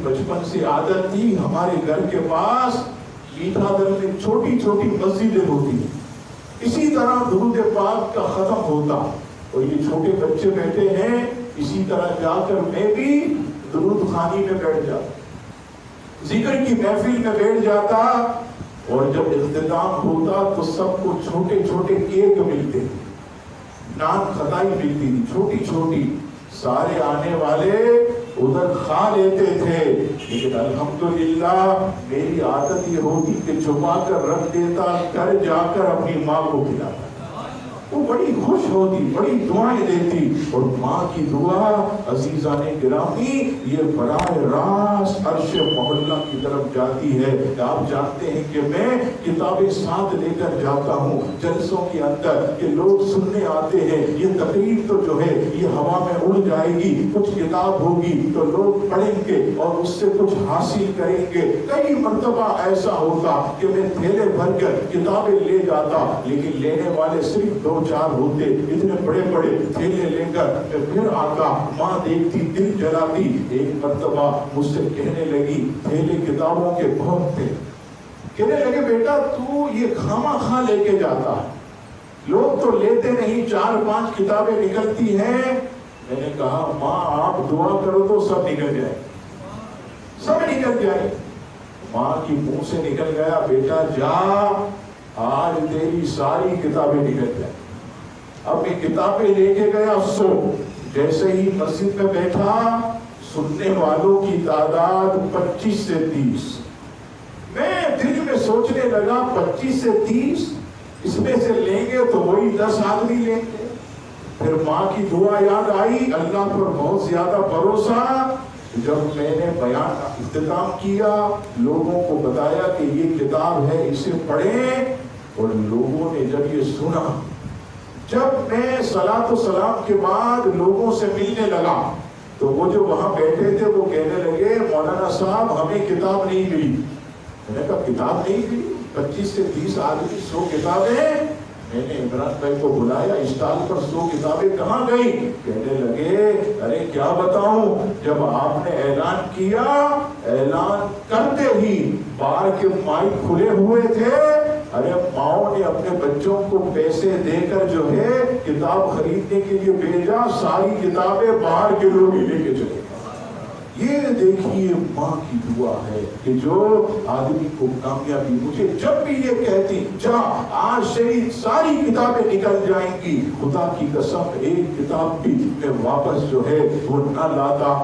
بچپن سے عادت تھی، ہمارے گھر کے پاس میٹھا دل میں چھوٹی چھوٹی مسجدیں ہوتی ہیں، اسی طرح درود پاک کا ختم ہوتا، اور یہ چھوٹے بچے بیٹھے ہیں، اسی طرح جا کر میں بھی درود خانی میں بیٹھ جاتا، ذکر کی محفل میں بیٹھ جاتا، اور جب اختتام ہوتا تو سب کو چھوٹے چھوٹے کیک ملتے، نان خطائی ملتی تھی چھوٹی چھوٹی، سارے آنے والے ادھر کھا لیتے تھے، لیکن الحمدللہ میری عادت یہ ہوتی کہ چھپا کر رکھ دیتا، گھر جا کر اپنی ماں کو کھلاتا، وہ بڑی خوش ہوتی، بڑی دعائیں دیتی، اور ماں کی دعا عزیزان گرامی یہ براہ راست عرش محلہ کی طرف جاتی ہے۔ آپ جانتے ہیں کہ میں کتابیں ساتھ لے کر جاتا ہوں جلسوں کے اندر، کہ لوگ سننے آتے ہیں، یہ تقریر تو جو ہے یہ ہوا میں اڑ جائے گی، کچھ کتاب ہوگی تو لوگ پڑھیں گے اور اس سے کچھ حاصل کریں گے۔ کئی مرتبہ ایسا ہوتا کہ میں تھیلے بھر کر کتابیں لے جاتا، لیکن لینے والے صرف دو چار ہوتے، اتنے بڑے بڑے تھیلے لے کر پھر آتا، ماں دیکھتی دل جلاتی، ایک مرتبہ مجھ سے کہنے لگی، تھیلے کتابوں کے بہت تھے، کہنے لگے بیٹا تو یہ خامہ خواہ لے کے جاتا ہے، لوگ تو لیتے نہیں، 4-5 کتابیں نکلتی ہیں۔ میں نے کہا ماں آپ دعا کرو تو سب نکل جائے، سب نکل جائے۔ ماں کی منہ سے نکل گیا، بیٹا جا آج تیری ساری کتابیں نکل جائیں۔ اب میں کتابیں لے کے گیا، سو جیسے ہی مسجد میں بیٹھا، سننے والوں کی تعداد 25 سے 30۔ میں دل میں سوچنے لگا 25 سے 30 اس میں سے لیں گے تو وہی 10 آدمی لیں گے۔ پھر ماں کی دعا یاد آئی، اللہ پر بہت زیادہ بھروسہ۔ جب میں نے بیان اختتام کیا، لوگوں کو بتایا کہ یہ کتاب ہے اسے پڑھیں، اور لوگوں نے جب یہ سنا، جب میں صلاۃ و سلام کے بعد لوگوں سے ملنے لگا تو وہ جو وہاں بیٹھے تھے وہ کہنے لگے مولانا صاحب ہمیں کتاب نہیں ملی۔ میں نے کہا کتاب نہیں ملی؟ 25 سے 30 آدمی 100 کتابیں۔ میں نے عمران بھائی کو بلایا، اسٹال پر 100 کتابیں کہاں گئی؟ کہنے لگے ارے کیا بتاؤں، جب آپ نے اعلان کیا، اعلان کرتے ہی بار کے مائک کھلے ہوئے تھے، ارے ماؤں نے اپنے بچوں کو پیسے دے کر جو ہے کتاب خریدنے کے لیے بھیجا، ساری کتابیں باہر کے لوگ ہی لے کے چلے۔ یہ دیکھیے ماں کی دعا ہے کہ جو آدمی کو کامیابی، مجھے جب بھی یہ کہتی جا آج سے ہی ساری کتابیں نکل جائیں گی، خدا کی قسم ایک کتاب بھی میں واپس جو ہے وہ نہ لاتا۔